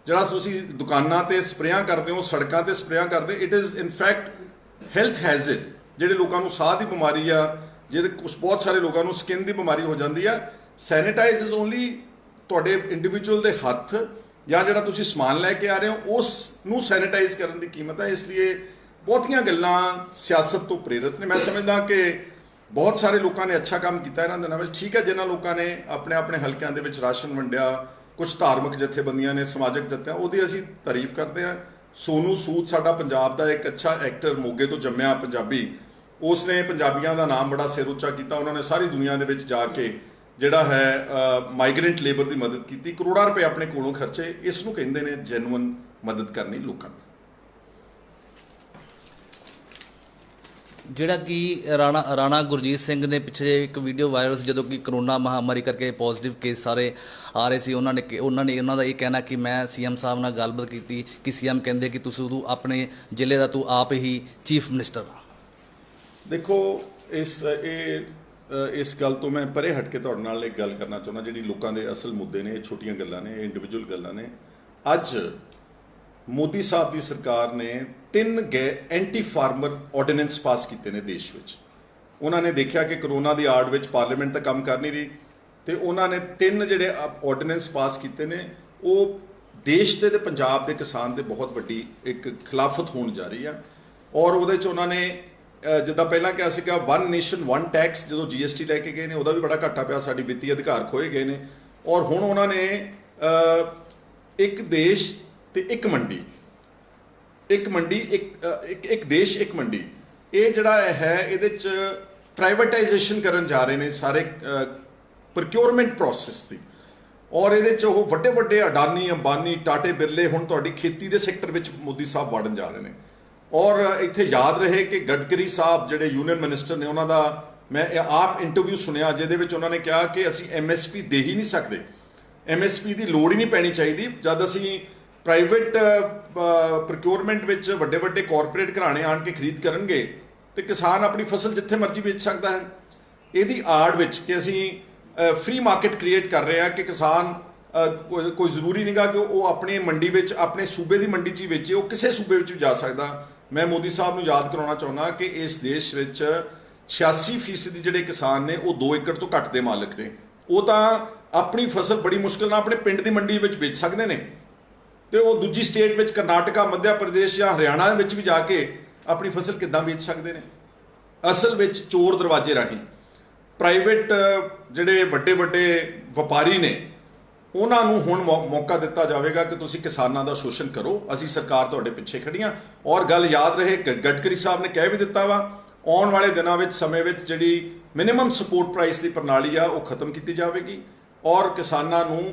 ਜਿਹੜਾ ਤੁਸੀਂ ਦੁਕਾਨਾਂ ਤੇ ਸਪਰੇਆਂ ਕਰਦੇ ਹੋ, ਸੜਕਾਂ ਤੇ ਸਪਰੇਆਂ ਕਰਦੇ, it is in fact health hazard. ਜਿਹੜੇ ਲੋਕਾਂ ਨੂੰ ਸਾਹ ਦੀ ਬਿਮਾਰੀ ਆ, ਜਿਹੜੇ ਕੁਝ ਬਹੁਤ ਸਾਰੇ ਲੋਕਾਂ ਨੂੰ ਸਕਿਨ ਦੀ ਬਿਮਾਰੀ ਹੋ ਜਾਂਦੀ ਆ। ਸੈਨੀਟਾਈਜ਼ ਇਜ਼ ਓਨਲੀ ਤੁਹਾਡੇ ਇੰਡੀਵਿਜੂਅਲ ਦੇ ਹੱਥ ਜਾਂ ਜਿਹੜਾ ਤੁਸੀਂ ਸਮਾਨ ਲੈ ਕੇ ਆ ਰਹੇ ਹੋ ਉਸ ਨੂੰ ਸੈਨੀਟਾਈਜ਼ ਕਰਨ ਦੀ ਕੀਮਤ ਹੈ। ਇਸ ਲਈ ਬਹੁਤੀਆਂ ਗੱਲਾਂ ਸਿਆਸਤ ਤੋਂ ਪ੍ਰੇਰਿਤ ਨੇ। ਮੈਂ ਸਮਝਦਾ ਕਿ ਬਹੁਤ ਸਾਰੇ ਲੋਕਾਂ ਨੇ ਅੱਛਾ ਕੰਮ ਕੀਤਾ ਇਹਨਾਂ ਦਿਨਾਂ ਵਿੱਚ। ਠੀਕ ਹੈ, ਜਿਨ੍ਹਾਂ ਲੋਕਾਂ ਨੇ ਆਪਣੇ ਆਪਣੇ ਹਲਕਿਆਂ ਦੇ ਵਿੱਚ ਰਾਸ਼ਨ ਵੰਡਿਆ, ਕੁਝ ਧਾਰਮਿਕ ਜਥੇਬੰਦੀਆਂ ਨੇ, ਸਮਾਜਿਕ ਜਥਿਆਂ, ਉਹਦੀ ਅਸੀਂ ਤਾਰੀਫ ਕਰਦੇ ਹਾਂ। ਸੋਨੂ ਸੂਦ ਸਾਡਾ ਪੰਜਾਬ ਦਾ ਇੱਕ ਅੱਛਾ ਐਕਟਰ, ਮੋਗੇ ਤੋਂ ਜੰਮਿਆ ਪੰਜਾਬੀ, ਉਸਨੇ ਪੰਜਾਬੀਆਂ ਦਾ ਨਾਮ ਬੜਾ ਸਿਰ ਉੱਚਾ ਕੀਤਾ। ਉਹਨਾਂ ਨੇ ਸਾਰੀ ਦੁਨੀਆ ਦੇ ਵਿੱਚ ਜਾ ਕੇ ਜਿਹੜਾ ਹੈ ਮਾਈਗ੍ਰੈਂਟ ਲੇਬਰ ਦੀ ਮਦਦ ਕੀਤੀ, ਕਰੋੜਾਂ ਰੁਪਏ ਆਪਣੇ ਕੋਲੋਂ ਖਰਚੇ। ਇਸ ਨੂੰ ਕਹਿੰਦੇ ਨੇ ਜੈਨੂਅਨ ਮਦਦ ਕਰਨੀ ਲੋਕਾਂ ਦੀ। ਜਿਹੜਾ ਕਿ ਰਾਣਾ ਗੁਰਜੀਤ ਸਿੰਘ ਨੇ ਪਿੱਛੇ ਇੱਕ ਵੀਡੀਓ ਵਾਇਰਲ ਸੀ, ਜਦੋਂ ਕਿ ਕਰੋਨਾ ਮਹਾਮਾਰੀ ਕਰਕੇ ਪੋਜ਼ਿਟਿਵ ਕੇਸ ਸਾਰੇ ਆ ਰਹੇ ਸੀ। ਉਹਨਾਂ ਦਾ ਇਹ ਕਹਿਣਾ ਕਿ ਮੈਂ CM ਸਾਹਿਬ ਨਾਲ ਗੱਲਬਾਤ ਕੀਤੀ ਕਿ CM ਕਹਿੰਦੇ ਕਿ ਤੁਸੀਂ ਉਦੋਂ ਆਪਣੇ ਜ਼ਿਲ੍ਹੇ ਦਾ ਤੂੰ ਆਪ ਹੀ ਚੀਫ ਮਿਨਿਸਟਰ। ਦੇਖੋ, ਇਸ ਗੱਲ ਤੋਂ ਮੈਂ ਪਰੇ ਹਟ ਕੇ ਤੁਹਾਡੇ ਨਾਲ ਇੱਕ ਗੱਲ ਕਰਨਾ ਚਾਹੁੰਦਾ। ਜਿਹੜੀ ਲੋਕਾਂ ਦੇ ਅਸਲ ਮੁੱਦੇ ਨੇ, ਇਹ ਛੋਟੀਆਂ ਗੱਲਾਂ ਨੇ, ਇਹ ਇੰਡੀਵਿਜੂਅਲ ਗੱਲਾਂ ਨੇ। ਅੱਜ ਮੋਦੀ ਸਾਹਿਬ ਦੀ ਸਰਕਾਰ ਨੇ 3 ਐਂਟੀ ਫਾਰਮਰ ਆਰਡੀਨੈਂਸ ਪਾਸ ਕੀਤੇ ਨੇ ਦੇਸ਼ ਵਿੱਚ। ਉਹਨਾਂ ਨੇ ਦੇਖਿਆ ਕਿ ਕਰੋਨਾ ਦੀ ਆੜ ਵਿੱਚ ਪਾਰਲੀਮੈਂਟ ਤਾਂ ਕੰਮ ਕਰ ਨਹੀਂ ਰਹੀ, ਤੇ ਉਹਨਾਂ ਨੇ 3 ਜਿਹੜੇ ਆਰਡੀਨੈਂਸ ਪਾਸ ਕੀਤੇ ਨੇ, ਉਹ ਦੇਸ਼ ਦੇ ਤੇ ਪੰਜਾਬ ਦੇ ਕਿਸਾਨ ਦੇ ਬਹੁਤ ਵੱਡੀ ਇੱਕ ਖਿਲਾਫਤ ਹੋਣ ਜਾ ਰਹੀ ਆ। ਔਰ ਉਹਦੇ 'ਚ ਉਹਨਾਂ ਨੇ ਜਿੱਦਾਂ ਪਹਿਲਾਂ ਕਿਹਾ ਸੀਗਾ 1 ਨੇਸ਼ਨ 1 ਟੈਕਸ, ਜਦੋਂ GST ਲੈ ਕੇ ਗਏ ਨੇ ਉਹਦਾ ਵੀ ਬੜਾ ਘਾਟਾ ਪਿਆ, ਸਾਡੀ ਵਿੱਤੀ ਅਧਿਕਾਰ ਖੋਏ ਗਏ ਨੇ। ਔਰ ਹੁਣ ਉਹਨਾਂ ਨੇ ਇੱਕ ਦੇਸ਼ ਤੇ ਇੱਕ ਮੰਡੀ, ਇੱਕ ਦੇਸ਼ ਇੱਕ ਮੰਡੀ, ਇਹ ਜਿਹੜਾ ਹੈ ਇਹਦੇ 'ਚ ਪ੍ਰਾਈਵੇਟਾਈਜੇਸ਼ਨ ਕਰਨ ਜਾ ਰਹੇ ਨੇ ਸਾਰੇ ਪ੍ਰੋਕਿਉਰਮੈਂਟ ਪ੍ਰੋਸੈਸ ਦੀ। ਔਰ ਇਹਦੇ 'ਚ ਉਹ ਵੱਡੇ ਵੱਡੇ ਅਡਾਨੀ, ਅੰਬਾਨੀ, ਟਾਟੇ, ਬਿਰਲੇ ਹੁਣ ਤੁਹਾਡੀ ਖੇਤੀ ਦੇ ਸੈਕਟਰ ਵਿੱਚ ਮੋਦੀ ਸਾਹਿਬ ਵੜਨ ਜਾ ਰਹੇ ਨੇ। ਔਰ ਇੱਥੇ ਯਾਦ ਰਹੇ ਕਿ ਗਡਕਰੀ ਸਾਹਿਬ ਜਿਹੜੇ ਯੂਨੀਅਨ ਮਿਨਿਸਟਰ ਨੇ, ਉਹਨਾਂ ਦਾ ਮੈਂ ਆਪ ਇੰਟਰਵਿਊ ਸੁਣਿਆ ਜਿਹਦੇ ਵਿੱਚ ਉਹਨਾਂ ਨੇ ਕਿਹਾ ਕਿ ਅਸੀਂ MSP ਦੇ ਹੀ ਨਹੀਂ ਸਕਦੇ, MSP ਦੀ ਲੋੜ ਹੀ ਨਹੀਂ ਪੈਣੀ ਚਾਹੀਦੀ। ਜਦ ਅਸੀਂ ਪ੍ਰਾਈਵੇਟ ਪ੍ਰੋਕਿਉਰਮੈਂਟ ਵਿੱਚ ਵੱਡੇ ਵੱਡੇ ਕਾਰਪੋਰੇਟ ਘਰਾਣੇ ਆਣ ਕੇ ਖਰੀਦ ਕਰਨਗੇ ਤੇ ਕਿਸਾਨ ਆਪਣੀ ਫਸਲ ਜਿੱਥੇ ਮਰਜ਼ੀ ਵੇਚ ਸਕਦਾ ਹੈ। ਇਹਦੀ ਆੜ ਵਿੱਚ ਕਿ ਅਸੀਂ ਫ੍ਰੀ ਮਾਰਕੀਟ ਕ੍ਰੀਏਟ ਕਰ ਰਹੇ ਹਾਂ ਕਿ ਕਿਸਾਨ ਕੋਈ ਜ਼ਰੂਰੀ ਨਹੀਂਗਾ ਕਿ ਉਹ ਆਪਣੇ ਮੰਡੀ ਵਿੱਚ ਆਪਣੇ ਸੂਬੇ ਦੀ ਮੰਡੀ 'ਚ ਹੀ ਵੇਚੇ, ਉਹ ਕਿਸੇ ਸੂਬੇ ਵਿੱਚ ਵੀ ਜਾ ਸਕਦਾ। ਮੈਂ ਮੋਦੀ ਸਾਹਿਬ ਨੂੰ ਯਾਦ ਕਰਾਉਣਾ ਚਾਹੁੰਦਾ ਕਿ ਇਸ ਦੇਸ਼ ਵਿੱਚ 86% ਜਿਹੜੇ ਕਿਸਾਨ ਨੇ ਉਹ 2 ਏਕੜ ਤੋਂ ਘੱਟ ਦੇ ਮਾਲਕ ਨੇ। ਉਹ ਤਾਂ ਆਪਣੀ ਫਸਲ ਬੜੀ ਮੁਸ਼ਕਿਲ ਨਾਲ ਆਪਣੇ ਪਿੰਡ ਦੀ ਮੰਡੀ ਵਿੱਚ ਵੇਚ ਸਕਦੇ ਨੇ ਤੇ ਉਹ ਦੂਜੀ ਸਟੇਟ ਵਿੱਚ ਕਰਨਾਟਕਾ, ਮੱਧ ਪ੍ਰਦੇਸ਼ ਜਾਂ ਹਰਿਆਣਾ ਵਿੱਚ ਵੀ ਜਾ ਕੇ ਆਪਣੀ ਫਸਲ ਕਿੱਦਾਂ ਵੇਚ ਸਕਦੇ ਨੇ। ਅਸਲ ਵਿੱਚ ਚੋਰ ਦਰਵਾਜ਼ੇ ਰਾਹੀਂ ਪ੍ਰਾਈਵੇਟ ਜਿਹੜੇ ਵੱਡੇ ਵੱਡੇ ਵਪਾਰੀ ਨੇ ਉਹਨਾਂ ਨੂੰ ਹੁਣ ਮੌਕਾ ਦਿੱਤਾ ਜਾਵੇਗਾ ਕਿ ਤੁਸੀਂ ਕਿਸਾਨਾਂ ਦਾ ਸ਼ੋਸ਼ਣ ਕਰੋ, ਅਸੀਂ ਸਰਕਾਰ ਤੁਹਾਡੇ ਪਿੱਛੇ ਖੜੀਆਂ। ਔਰ ਗੱਲ ਯਾਦ ਰਹੇ, ਗਡਕਰੀ ਸਾਹਿਬ ਨੇ ਕਹਿ ਵੀ ਦਿੱਤਾ ਵਾ ਆਉਣ ਵਾਲੇ ਦਿਨਾਂ ਵਿੱਚ ਸਮੇਂ ਵਿੱਚ ਜਿਹੜੀ ਮਿਨੀਮਮ ਸਪੋਰਟ ਪ੍ਰਾਈਸ ਦੀ ਪ੍ਰਣਾਲੀ ਆ ਉਹ ਖਤਮ ਕੀਤੀ ਜਾਵੇਗੀ ਔਰ ਕਿਸਾਨਾਂ ਨੂੰ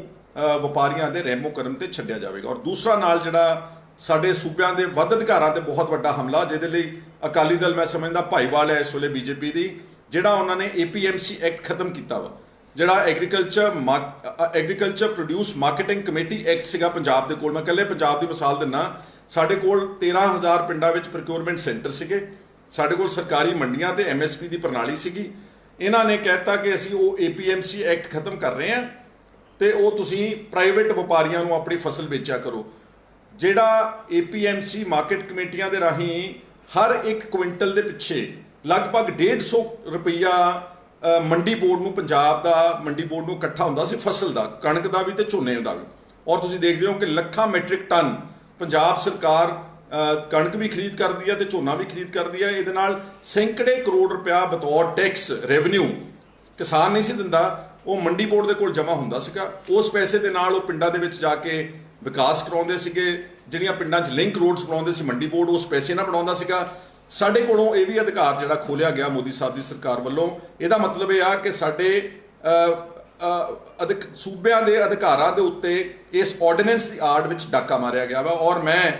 ਵਪਾਰੀਆਂ ਦੇ ਰਹਿਮੋ ਕਰਮ ਤੇ ਛੱਡਿਆ ਜਾਵੇਗਾ। ਔਰ ਦੂਸਰਾ ਨਾਲ ਜਿਹੜਾ ਸਾਡੇ ਸੂਬਿਆਂ ਦੇ ਵੱਧ ਅਧਿਕਾਰਾਂ ਤੇ ਬਹੁਤ ਵੱਡਾ ਹਮਲਾ, ਜਿਹਦੇ ਲਈ ਅਕਾਲੀ ਦਲ ਮੈਂ ਸਮਝਦਾ ਭਾਈਵਾਲ ਹੈ ਇਸ ਵੇਲੇ ਬੀਜੇਪੀ ਦੀ, ਜਿਹੜਾ ਉਹਨਾਂ ਨੇ APMC ਐਕਟ ਖਤਮ ਕੀਤਾ ਵਾ, ਜਿਹੜਾ agriculture produce marketing committee act ਸੀਗਾ ਪੰਜਾਬ ਦੇ ਕੋਲ। ਮੈਂ ਇਕੱਲੇ ਪੰਜਾਬ ਦੀ ਮਿਸਾਲ ਦਿੰਦਾ, ਸਾਡੇ ਕੋਲ 13,000 ਪਿੰਡਾਂ ਵਿੱਚ ਪ੍ਰੋਕਿਉਰਮੈਂਟ ਸੈਂਟਰ ਸੀਗੇ, ਸਾਡੇ ਕੋਲ ਸਰਕਾਰੀ ਮੰਡੀਆਂ ਤੇ MSP ਦੀ ਪ੍ਰਣਾਲੀ ਸੀਗੀ। ਇਹਨਾਂ ਨੇ ਕਹਿਤਾ ਕਿ ਅਸੀਂ ਉਹ APMC ਐਕਟ ਖਤਮ ਕਰ ਰਹੇ ਹਾਂ ਤੇ ਉਹ ਤੁਸੀਂ ਪ੍ਰਾਈਵੇਟ ਵਪਾਰੀਆਂ ਨੂੰ ਆਪਣੀ ਫਸਲ ਵੇਚਿਆ ਕਰੋ। ਜਿਹੜਾ APMC ਮਾਰਕੀਟ ਕਮੇਟੀਆਂ ਦੇ ਰਾਹੀਂ ਹਰ ਇੱਕ ਕੁਇੰਟਲ ਦੇ ਪਿੱਛੇ ਲਗਭਗ 150 ਰੁਪਈਆ ਮੰਡੀ ਬੋਰਡ ਨੂੰ, ਪੰਜਾਬ ਦਾ ਮੰਡੀ ਬੋਰਡ ਨੂੰ ਇਕੱਠਾ ਹੁੰਦਾ ਸੀ ਫਸਲ ਦਾ, ਕਣਕ ਦਾ ਵੀ ਤੇ ਝੋਨੇ ਦਾ ਵੀ। ਔਰ ਤੁਸੀਂ ਦੇਖਦੇ ਹੋ ਕਿ ਲੱਖਾਂ ਮੈਟ੍ਰਿਕ ਟਨ ਪੰਜਾਬ ਸਰਕਾਰ ਕਣਕ ਵੀ ਖਰੀਦ ਕਰਦੀ ਹੈ ਤੇ ਝੋਨਾ ਵੀ ਖਰੀਦ ਕਰਦੀ ਹੈ। ਇਹਦੇ ਨਾਲ ਸੈਂਕੜੇ ਕਰੋੜ ਰੁਪਇਆ ਬਤੌਰ ਟੈਕਸ ਰੈਵਨਿਊ ਕਿਸਾਨ ਨਹੀਂ ਸੀ ਦਿੰਦਾ, ਉਹ ਮੰਡੀ ਬੋਰਡ ਦੇ ਕੋਲ ਜਮ੍ਹਾਂ ਹੁੰਦਾ ਸੀਗਾ। ਉਸ ਪੈਸੇ ਦੇ ਨਾਲ ਉਹ ਪਿੰਡਾਂ ਦੇ ਵਿੱਚ ਜਾ ਕੇ ਵਿਕਾਸ ਕਰਾਉਂਦੇ ਸੀਗੇ। ਜਿਹੜੀਆਂ ਪਿੰਡਾਂ 'ਚ ਲਿੰਕ ਰੋਡਸ ਬਣਾਉਂਦੇ ਸੀ ਮੰਡੀ ਬੋਰਡ ਉਸ ਪੈਸੇ ਨਾਲ ਬਣਾਉਂਦਾ ਸੀਗਾ। ਸਾਡੇ ਕੋਲੋਂ ਇਹ ਵੀ ਅਧਿਕਾਰ ਜਿਹੜਾ ਖੋਲਿਆ ਗਿਆ ਮੋਦੀ ਸਾਹਿਬ ਦੀ ਸਰਕਾਰ ਵੱਲੋਂ। ਇਹਦਾ ਮਤਲਬ ਇਹ ਆ ਕਿ ਸਾਡੇ ਸੂਬਿਆਂ ਦੇ ਅਧਿਕਾਰਾਂ ਦੇ ਉੱਤੇ ਇਸ ਆਰਡੀਨੈਂਸ ਦੀ ਆੜ ਵਿੱਚ ਡਾਕਾ ਮਾਰਿਆ ਗਿਆ ਵਾ। ਔਰ ਮੈਂ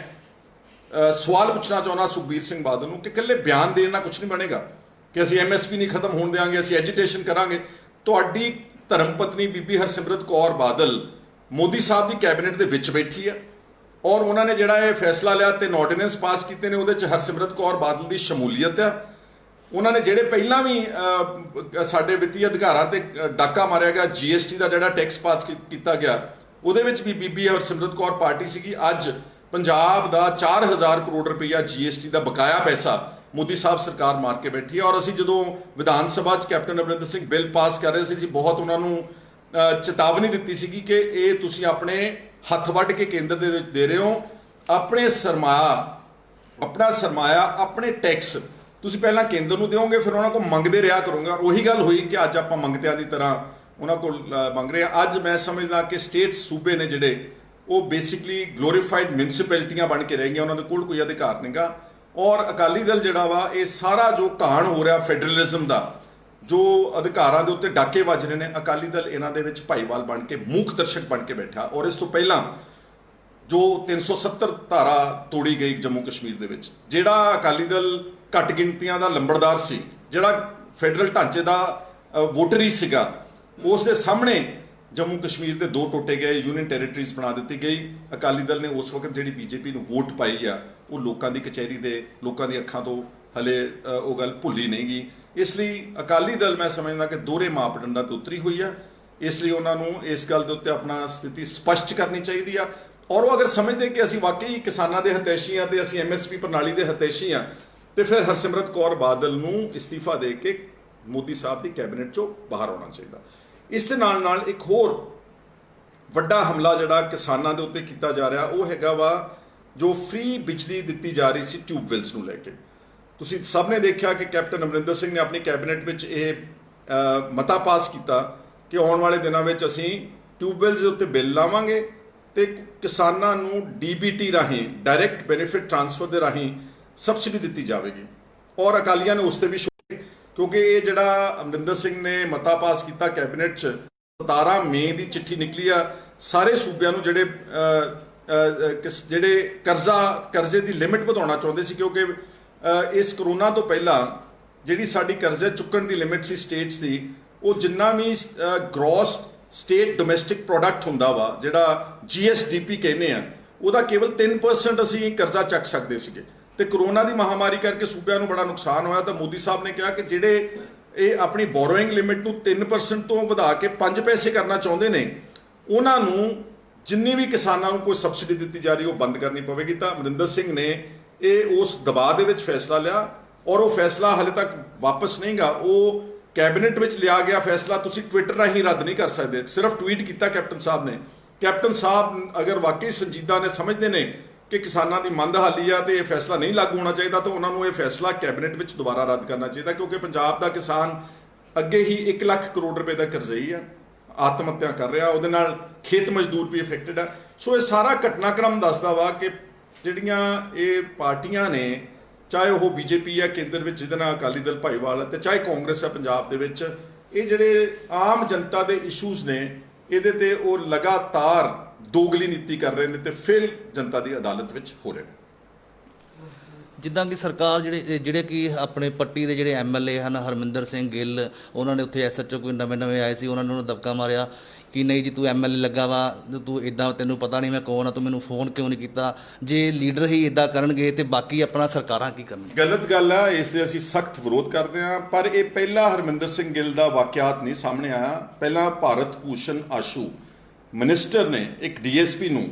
ਸਵਾਲ ਪੁੱਛਣਾ ਚਾਹੁੰਦਾ ਸੁਖਬੀਰ ਸਿੰਘ ਬਾਦਲ ਨੂੰ ਕਿ ਇਕੱਲੇ ਬਿਆਨ ਦੇਣ ਨਾਲ ਕੁਝ ਨਹੀਂ ਬਣੇਗਾ ਕਿ ਅਸੀਂ MSP ਨਹੀਂ ਖਤਮ ਹੋਣ ਦੇਵਾਂਗੇ, ਅਸੀਂ ਐਜੀਟੇਸ਼ਨ ਕਰਾਂਗੇ। ਤੁਹਾਡੀ ਧਰਮ ਪਤਨੀ ਬੀਬੀ ਹਰਸਿਮਰਤ ਕੌਰ ਬਾਦਲ ਮੋਦੀ ਸਾਹਿਬ ਦੀ ਕੈਬਨਿਟ ਦੇ ਵਿੱਚ ਬੈਠੀ ਹੈ ਔਰ ਉਹਨਾਂ ਨੇ ਜਿਹੜਾ ਇਹ ਫੈਸਲਾ ਲਿਆ ਤੇ ਆਰਡੀਨੈਂਸ ਪਾਸ ਕੀਤੇ ਨੇ, ਉਹਦੇ 'ਚ ਹਰਸਿਮਰਤ ਕੌਰ ਬਾਦਲ ਦੀ ਸ਼ਮੂਲੀਅਤ ਆ। ਉਹਨਾਂ ਨੇ ਜਿਹੜੇ ਪਹਿਲਾਂ ਵੀ ਸਾਡੇ ਵਿੱਤੀ ਅਧਿਕਾਰਾਂ ਤੇ ਡਾਕਾ ਮਾਰਿਆ ਗਿਆ, GST ਦਾ ਜਿਹੜਾ ਟੈਕਸ ਪਾਸ ਕੀਤਾ ਗਿਆ, ਉਹਦੇ ਵਿੱਚ ਵੀ ਬੀਬੀ ਹਰਸਿਮਰਤ ਕੌਰ ਪਾਰਟੀ ਸੀਗੀ। ਅੱਜ ਪੰਜਾਬ ਦਾ 4000 ਕਰੋੜ ਰੁਪਈਆ GST ਦਾ ਬਕਾਇਆ ਪੈਸਾ ਮੋਦੀ ਸਾਹਿਬ ਸਰਕਾਰ ਮਾਰ ਕੇ ਬੈਠੀ ਹੈ। ਔਰ ਅਸੀਂ ਜਦੋਂ ਵਿਧਾਨ ਸਭਾ 'ਚ captain Amarinder Singh bill pass ਕਰ ਰਹੇ ਸੀ, ਅਸੀਂ ਬਹੁਤ ਉਹਨਾਂ ਨੂੰ ਚੇਤਾਵਨੀ ਦਿੱਤੀ ਸੀਗੀ ਕਿ ਇਹ ਤੁਸੀਂ ਆਪਣੇ ਹੱਥ ਵੱਢ ਕੇ ਕੇਂਦਰ ਦੇ ਵਿੱਚ ਦੇ ਰਹੇ ਹੋ। ਆਪਣਾ ਸਰਮਾਇਆ ਆਪਣੇ ਟੈਕਸ ਤੁਸੀਂ ਪਹਿਲਾਂ ਕੇਂਦਰ ਨੂੰ ਦਿਓਗੇ, ਫਿਰ ਉਹਨਾਂ ਕੋਲ ਮੰਗਦੇ ਰਿਹਾ ਕਰੋਗੇ। ਉਹੀ ਗੱਲ ਹੋਈ ਕਿ ਅੱਜ ਆਪਾਂ ਮੰਗਤਿਆਂ ਦੀ ਤਰ੍ਹਾਂ ਉਹਨਾਂ ਕੋਲ ਮੰਗ ਰਹੇ ਹਾਂ। ਅੱਜ ਮੈਂ ਸਮਝਦਾ ਕਿ ਸਟੇਟ ਸੂਬੇ ਨੇ ਜਿਹੜੇ ਉਹ ਬੇਸਿਕਲੀ ਗਲੋਰੀਫਾਈਡ ਮਿਊਨਿਸਪੈਲਿਟੀਆਂ ਬਣ ਕੇ ਰਹਿ ਗਈਆਂ, ਉਹਨਾਂ ਦੇ ਕੋਲ ਕੋਈ ਅਧਿਕਾਰ ਨਹੀਂਗਾ। ਔਰ ਅਕਾਲੀ ਦਲ ਜਿਹੜਾ ਵਾ ਇਹ ਸਾਰਾ ਜੋ ਘਾਣ ਹੋ ਰਿਹਾ ਫੈਡਰਲਿਜ਼ਮ ਦਾ, ਜੋ ਅਧਿਕਾਰਾਂ ਦੇ ਉੱਤੇ ਡਾਕੇ ਵੱਜ ਰਹੇ ਨੇ, ਅਕਾਲੀ ਦਲ ਇਹਨਾਂ ਦੇ ਵਿੱਚ ਭਾਈਵਾਲ ਬਣ ਕੇ ਮੂਕ ਦਰਸ਼ਕ ਬਣ ਕੇ ਬੈਠਾ। ਔਰ ਇਸ ਤੋਂ ਪਹਿਲਾਂ ਜੋ 370 ਧਾਰਾ ਤੋੜੀ ਗਈ ਜੰਮੂ ਕਸ਼ਮੀਰ ਦੇ ਵਿੱਚ, ਜਿਹੜਾ ਅਕਾਲੀ ਦਲ ਘੱਟ ਗਿਣਤੀਆਂ ਦਾ ਲੰਬੜਦਾਰ ਸੀ, ਜਿਹੜਾ ਫੈਡਰਲ ਢਾਂਚੇ ਦਾ ਵੋਟਰੀ ਸੀਗਾ, ਉਸ ਦੇ ਸਾਹਮਣੇ ਜੰਮੂ ਕਸ਼ਮੀਰ ਦੇ 2 ਟੋਟੇ ਗਏ, ਯੂਨੀਅਨ ਟੈਰੀਟਰੀਜ਼ ਬਣਾ ਦਿੱਤੀ ਗਈ। ਅਕਾਲੀ ਦਲ ਨੇ ਉਸ ਵਕਤ ਜਿਹੜੀ BJP ਨੂੰ ਵੋਟ ਪਾਈ ਆ, ਉਹ ਲੋਕਾਂ ਦੀ ਕਚਹਿਰੀ ਦੇ ਲੋਕਾਂ ਦੀ ਅੱਖਾਂ ਤੋਂ ਹਲੇ ਉਹ ਗੱਲ ਭੁੱਲੀ ਨਹੀਂ ਗਈ। ਇਸ ਲਈ ਅਕਾਲੀ ਦਲ ਮੈਂ ਸਮਝਦਾ ਕਿ ਦੋਹਰੇ ਮਾਪਦੰਡਾਂ ਤੇ ਉਤਰੀ ਹੋਈ ਆ। ਇਸ ਲਈ ਉਹਨਾਂ ਨੂੰ ਇਸ ਗੱਲ ਦੇ ਉੱਤੇ ਆਪਣਾ ਸਥਿਤੀ ਸਪਸ਼ਟ ਕਰਨੀ ਚਾਹੀਦੀ ਆ। ਔਰ ਉਹ ਅਗਰ ਸਮਝਦੇ ਕਿ ਅਸੀਂ ਵਾਕਈ ਕਿਸਾਨਾਂ ਦੇ ਹਿਤੈਸ਼ੀ ਆ ਤੇ ਅਸੀਂ MSP ਪ੍ਰਣਾਲੀ ਦੇ ਹਿਤੈਸ਼ੀ ਆ, ਤੇ ਫਿਰ ਹਰਸਿਮਰਤ ਕੌਰ ਬਾਦਲ ਨੂੰ ਇਸਤੀਫਾ ਦੇ ਕੇ ਮੋਦੀ ਸਾਹਿਬ ਦੀ ਕੈਬਨਿਟ 'ਚੋਂ ਬਾਹਰ ਆਉਣਾ ਚਾਹੀਦਾ। ਇਸ ਦੇ ਨਾਲ ਨਾਲ ਇੱਕ ਹੋਰ ਵੱਡਾ ਹਮਲਾ ਜਿਹੜਾ ਕਿਸਾਨਾਂ ਦੇ ਉੱਤੇ ਕੀਤਾ ਜਾ ਰਿਹਾ, ਉਹ ਹੈਗਾ ਵਾ ਜੋ ਫ੍ਰੀ ਬਿਜਲੀ ਦਿੱਤੀ ਜਾ ਰਹੀ ਸੀ ਟਿਊਬਵੈਲਸ ਨੂੰ ਲੈ ਕੇ। ਤੁਸੀਂ ਸਭ ਨੇ ਦੇਖਿਆ ਕਿ ਕੈਪਟਨ ਅਮਰਿੰਦਰ ਸਿੰਘ ਨੇ ਆਪਣੀ ਕੈਬਨਿਟ ਵਿੱਚ ਇਹ ਮਤਾ ਪਾਸ ਕੀਤਾ ਕਿ ਆਉਣ ਵਾਲੇ ਦਿਨਾਂ ਵਿੱਚ ਅਸੀਂ ਟਿਊਬਵੈਲਸ ਦੇ ਉੱਤੇ ਬਿੱਲ ਲਾਵਾਂਗੇ ਤੇ ਕਿਸਾਨਾਂ ਨੂੰ DBT ਰਾਹੀਂ, ਡਾਇਰੈਕਟ ਬੈਨੀਫਿਟ ਟ੍ਰਾਂਸਫਰ ਦੇ ਰਾਹੀਂ ਸਬਸਿਡੀ ਦਿੱਤੀ ਜਾਵੇਗੀ। ਔਰ ਅਕਾਲੀਆਂ ਨੇ ਉਸ ਤੇ ਵੀ ਕਿਉਂਕਿ ਇਹ ਜਿਹੜਾ ਅਮਰਿੰਦਰ ਸਿੰਘ ਨੇ ਮਤਾ ਪਾਸ ਕੀਤਾ ਕੈਬਨਿਟ 'ਚ, 17 ਮਈ ਦੀ ਚਿੱਠੀ ਨਿਕਲੀ ਆ ਸਾਰੇ ਸੂਬਿਆਂ ਨੂੰ ਜਿਹੜੇ ਕਰਜ਼ੇ ਦੀ ਲਿਮਿਟ ਵਧਾਉਣਾ ਚਾਹੁੰਦੇ ਸੀ। ਕਿਉਂਕਿ ਇਸ ਕਰੋਨਾ ਤੋਂ ਪਹਿਲਾਂ ਜਿਹੜੀ ਸਾਡੀ ਕਰਜ਼ੇ ਚੁੱਕਣ ਦੀ ਲਿਮਿਟ ਸੀ ਸਟੇਟਸ ਦੀ, ਉਹ ਜਿੰਨਾ ਵੀ ਗ੍ਰੋਸ ਸਟੇਟ ਡੋਮੈਸਟਿਕ ਪ੍ਰੋਡਕਟ ਹੁੰਦਾ ਵਾ, ਜਿਹੜਾ GSDP ਕਹਿੰਦੇ ਆ, ਉਹਦਾ ਕੇਵਲ 3% ਅਸੀਂ ਕਰਜ਼ਾ ਚੱਕ ਸਕਦੇ ਸੀਗੇ ਤੇ ਕਰੋਨਾ ਦੀ ਮਹਾਮਾਰੀ ਕਰਕੇ ਸੂਬਿਆਂ ਨੂੰ ਬੜਾ ਨੁਕਸਾਨ ਹੋਇਆ ਤਾਂ ਮੋਦੀ ਸਾਹਿਬ ਨੇ ਕਿਹਾ ਕਿ ਜਿਹੜੇ ਇਹ ਆਪਣੀ ਬੋਰੋਇੰਗ ਲਿਮਿਟ ਨੂੰ 3% ਤੋਂ ਵਧਾ ਕੇ 5 ਪੈਸੇ ਕਰਨਾ ਚਾਹੁੰਦੇ ਨੇ ਉਹਨਾਂ ਨੂੰ ਜਿੰਨੀ ਵੀ ਕਿਸਾਨਾਂ ਨੂੰ ਕੋਈ ਸਬਸਿਡੀ ਦਿੱਤੀ ਜਾ ਰਹੀ ਉਹ ਬੰਦ ਕਰਨੀ ਪਵੇਗੀ। ਤਾਂ ਅਮਰਿੰਦਰ ਸਿੰਘ ਨੇ ਇਹ ਉਸ ਦਬਾਅ ਦੇ ਵਿੱਚ ਫੈਸਲਾ ਲਿਆ ਔਰ ਉਹ ਫੈਸਲਾ ਹਾਲੇ ਤੱਕ ਵਾਪਸ ਨਹੀਂ ਗਾ, ਉਹ ਕੈਬਨਿਟ ਵਿੱਚ ਲਿਆ ਗਿਆ ਫੈਸਲਾ, ਤੁਸੀਂ ਟਵਿੱਟਰ ਰਾਹੀਂ ਰੱਦ ਨਹੀਂ ਕਰ ਸਕਦੇ। ਸਿਰਫ ਟਵੀਟ ਕੀਤਾ ਕੈਪਟਨ ਸਾਹਿਬ ਨੇ। ਕੈਪਟਨ ਸਾਹਿਬ ਅਗਰ ਵਾਕਈ ਸੰਜੀਦਾ ਨੇ, ਸਮਝਦੇ ਨੇ ਕਿ ਕਿਸਾਨਾਂ ਦੀ ਮੰਦਹਾਲੀ ਆ ਤੇ ਇਹ ਫੈਸਲਾ ਨਹੀਂ ਲਾਗੂ ਹੋਣਾ ਚਾਹੀਦਾ ਤਾਂ ਉਹਨਾਂ ਨੂੰ ਇਹ ਫੈਸਲਾ ਕੈਬਨਿਟ ਵਿੱਚ ਦੁਬਾਰਾ ਰੱਦ ਕਰਨਾ ਚਾਹੀਦਾ, ਕਿਉਂਕਿ ਪੰਜਾਬ ਦਾ ਕਿਸਾਨ ਅੱਗੇ ਹੀ 1 ਲੱਖ ਕਰੋੜ ਰੁਪਏ ਦਾ ਕਰਜ਼ਈ ਆ, ਆਤਮ ਹੱਤਿਆ ਕਰ ਰਿਹਾ, ਉਹਦੇ ਨਾਲ ਖੇਤ ਮਜ਼ਦੂਰ ਵੀ ਅਫੈਕਟਡ ਆ। ਸੋ ਇਹ ਸਾਰਾ ਘਟਨਾਕ੍ਰਮ ਦੱਸਦਾ ਵਾ ਕਿ ਜਿਹੜੀਆਂ ਇਹ ਪਾਰਟੀਆਂ ਨੇ, ਚਾਹੇ ਉਹ ਬੀਜੇਪੀ ਆ ਕੇਂਦਰ ਵਿੱਚ ਜਿਹਦੇ ਨਾਲ ਅਕਾਲੀ ਦਲ ਭਾਈਵਾਲ ਤੇ ਚਾਹੇ ਕਾਂਗਰਸ ਆ ਪੰਜਾਬ ਦੇ ਵਿੱਚ, ਇਹ ਜਿਹੜੇ ਆਮ ਜਨਤਾ ਦੇ ਇਸ਼ੂਜ਼ ਨੇ ਇਹਦੇ ਤੇ ਉਹ ਲਗਾਤਾਰ ਦੋਗਲੀ ਨੀਤੀ ਕਰ ਰਹੇ ਨੇ ਤੇ ਫਿਰ ਜਨਤਾ ਦੀ ਅਦਾਲਤ ਵਿੱਚ ਹੋ ਰਹੇ ਨੇ। ਜਿੱਦਾਂ ਕਿ ਸਰਕਾਰ ਜਿਹੜੇ ਕਿ ਆਪਣੇ ਪੱਟੀ ਦੇ ਜਿਹੜੇ ਐਮਐਲਏ ਹਨ, ਹਰਮਿੰਦਰ ਸਿੰਘ ਗਿੱਲ, ਉਹਨਾਂ ਨੇ ਉੱਥੇ ਐਸਐਚਓ ਕੋਈ ਨਵੇਂ ਆਏ ਸੀ, ਉਹਨਾਂ ਨੇ ਉਹਨੂੰ ਦਬਕਾ ਮਾਰਿਆ ਕਿ ਨਹੀਂ ਜੀ ਤੂੰ ਐਮਐਲਏ ਲੱਗਾ ਵਾ, ਤੂੰ ਇਦਾਂ, ਤੈਨੂੰ ਪਤਾ ਨਹੀਂ ਮੈਂ ਕੌਣ ਆ, ਤੂੰ ਮੈਨੂੰ ਫੋਨ ਕਿਉਂ ਨਹੀਂ ਕੀਤਾ। ਜੇ ਲੀਡਰ ਹੀ ਇਦਾਂ ਕਰਨਗੇ ਤੇ ਬਾਕੀ ਆਪਣਾ ਸਰਕਾਰਾਂ ਕੀ ਕਰਨਗੀਆਂ? ਗਲਤ ਗੱਲ ਆ, ਇਸ ਦੇ ਅਸੀਂ ਸਖਤ ਵਿਰੋਧ ਕਰਦੇ ਹਾਂ। ਪਰ ਇਹ ਪਹਿਲਾ ਹਰਮਿੰਦਰ ਸਿੰਘ ਗਿੱਲ ਦਾ ਵਾਕਿਆਤ ਨਹੀਂ ਸਾਹਮਣੇ ਆਇਆ। ਪਹਿਲਾਂ ਭਾਰਤ ਭੂਸ਼ਣ ਆਸ਼ੂ ਮਿਨਿਸਟਰ ਨੇ ਇੱਕ ਡੀਐਸਪੀ ਨੂੰ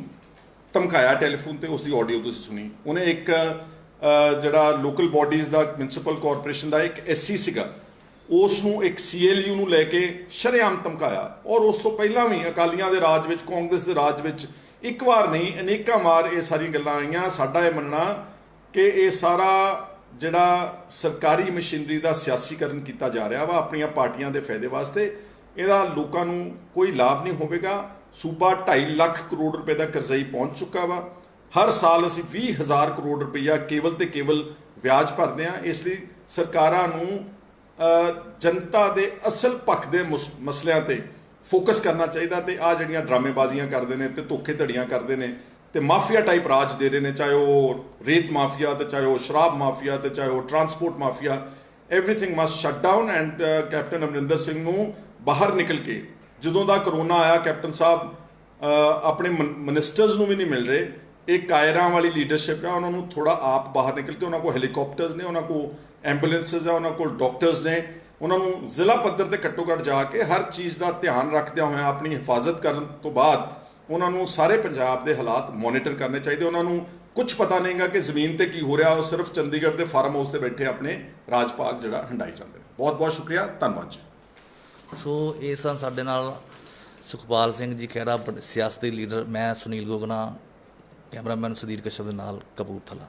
ਧਮਕਾਇਆ ਟੈਲੀਫੋਨ ਤੇ, ਉਸ ਦੀ ਆਡੀਓ ਤੁਸੀਂ ਸੁਣੀ। ਉਹਨੇ ਇੱਕ ਜਿਹੜਾ ਲੋਕਲ ਬਾਡੀਜ਼ ਦਾ ਮਿਊਨਿਸਪਲ ਕਾਰਪੋਰੇਸ਼ਨ ਦਾ ਇੱਕ ਐਸਸੀ ਸੀਗਾ, ਉਸ ਨੂੰ ਇੱਕ ਸੀਐਲਯੂ ਨੂੰ ਲੈ ਕੇ ਸ਼ਰੇਆਮ ਧਮਕਾਇਆ। ਔਰ ਉਸ ਤੋਂ ਪਹਿਲਾਂ ਵੀ ਅਕਾਲੀਆਂ ਦੇ ਰਾਜ ਵਿੱਚ, ਕਾਂਗਰਸ ਦੇ ਰਾਜ ਵਿੱਚ ਇੱਕ ਵਾਰ ਨਹੀਂ ਅਨੇਕਾਂ ਵਾਰ ਇਹ ਸਾਰੀਆਂ ਗੱਲਾਂ ਆਈਆਂ। ਸਾਡਾ ਇਹ ਮੰਨਣਾ ਕਿ ਇਹ ਸਾਰਾ ਜਿਹੜਾ ਸਰਕਾਰੀ ਮਸ਼ੀਨਰੀ ਦਾ ਸਿਆਸੀਕਰਨ ਕੀਤਾ ਜਾ ਰਿਹਾ ਵਾ ਆਪਣੀਆਂ ਪਾਰਟੀਆਂ ਦੇ ਫਾਇਦੇ ਵਾਸਤੇ, ਇਹਦਾ ਲੋਕਾਂ ਨੂੰ ਕੋਈ ਲਾਭ ਨਹੀਂ ਹੋਵੇਗਾ। ਸੂਬਾ 2.5 ਲੱਖ ਕਰੋੜ ਰੁਪਏ ਦਾ ਕਰਜ਼ਈ ਪਹੁੰਚ ਚੁੱਕਾ ਵਾ। ਹਰ ਸਾਲ ਅਸੀਂ 20,000 ਕਰੋੜ ਰੁਪਈਆ ਕੇਵਲ ਤੇ ਕੇਵਲ ਵਿਆਜ ਭਰਦੇ ਹਾਂ। ਇਸ ਲਈ ਸਰਕਾਰਾਂ ਨੂੰ ਜਨਤਾ ਦੇ ਅਸਲ ਪੱਖ ਦੇ ਮਸਲਿਆਂ ਤੇ ਫੋਕਸ ਕਰਨਾ ਚਾਹੀਦਾ ਤੇ ਆਹ ਜਿਹੜੀਆਂ ਡਰਾਮੇਬਾਜ਼ੀਆਂ ਕਰਦੇ ਨੇ ਤੇ ਧੋਖੇ ਧੜੀਆਂ ਕਰਦੇ ਨੇ ਤੇ ਮਾਫੀਆ ਟਾਈਪ ਰਾਜ ਦੇ ਰਹੇ ਨੇ, ਚਾਹੇ ਉਹ ਰੇਤ ਮਾਫੀਆ ਤੇ ਚਾਹੇ ਉਹ ਸ਼ਰਾਬ ਮਾਫੀਆ ਤੇ ਚਾਹੇ ਉਹ transport mafia, everything must shut down. And captain Amarinder Singh ਨੂੰ ਬਾਹਰ ਨਿਕਲ ਕੇ, ਜਦੋਂ ਦਾ ਕਰੋਨਾ ਆਇਆ ਕੈਪਟਨ ਸਾਹਿਬ ਆਪਣੇ ਮਿਨਿਸਟਰਸ ਨੂੰ ਵੀ ਨਹੀਂ ਮਿਲ ਰਹੇ। ਇਹ ਕਾਇਰਾਂ ਵਾਲੀ ਲੀਡਰਸ਼ਿਪ ਆ, ਉਹਨਾਂ ਨੂੰ ਥੋੜਾ ਆਪ ਬਾਹਰ ਨਿਕਲ ਕੇ, ਉਹਨਾਂ ਕੋਲ ਹੈਲੀਕਾਪਟਰਸ ਨੇ, ਉਹਨਾਂ ਕੋਲ ਐਂਬੂਲੈਂਸਿਸ ਆ, ਉਹਨਾਂ ਕੋਲ ਡਾਕਟਰਸ ਨੇ, ਉਹਨਾਂ ਨੂੰ ਜ਼ਿਲ੍ਹਾ ਪੱਧਰ ਤੇ ਘੱਟੋ ਘੱਟ ਜਾ ਕੇ ਹਰ ਚੀਜ਼ ਦਾ ਧਿਆਨ ਰੱਖਦਿਆਂ ਹੋਇਆਂ ਆਪਣੀ ਹਿਫਾਜ਼ਤ ਕਰਨ ਤੋਂ ਬਾਅਦ ਉਹਨਾਂ ਨੂੰ ਸਾਰੇ ਪੰਜਾਬ ਦੇ ਹਾਲਾਤ ਮੋਨੀਟਰ ਕਰਨੇ ਚਾਹੀਦੇ। ਉਹਨਾਂ ਨੂੰ ਕੁਝ ਪਤਾ ਨਹੀਂਗਾ ਕਿ ਜ਼ਮੀਨ ਤੇ ਕੀ ਹੋ ਰਿਹਾ, ਉਹ ਸਿਰਫ ਚੰਡੀਗੜ੍ਹ ਦੇ ਫਾਰਮ ਹਾਊਸ ਤੇ ਬੈਠੇ ਆਪਣੇ ਰਾਜ ਭਾਗ ਜਿਹੜਾ ਹੰਡਾਈ ਜਾਂਦੇ ਨੇ। ਬਹੁਤ ਬਹੁਤ ਸ਼ੁਕਰੀਆ, ਧੰਨਵਾਦ ਜੀ। ਸੋ ਇਹ ਸਨ ਸਾਡੇ ਨਾਲ ਸੁਖਪਾਲ ਸਿੰਘ ਜੀ ਖਹਿਰਾ, ਸਿਆਸਤੀ ਲੀਡਰ। ਮੈਂ ਸੁਨੀਲ ਗੋਗਨਾ, ਕੈਮਰਾਮੈਨ ਸੁਧੀਰ ਕਸ਼ਪ ਦੇ ਨਾਲ, ਕਪੂਰਥਲਾ।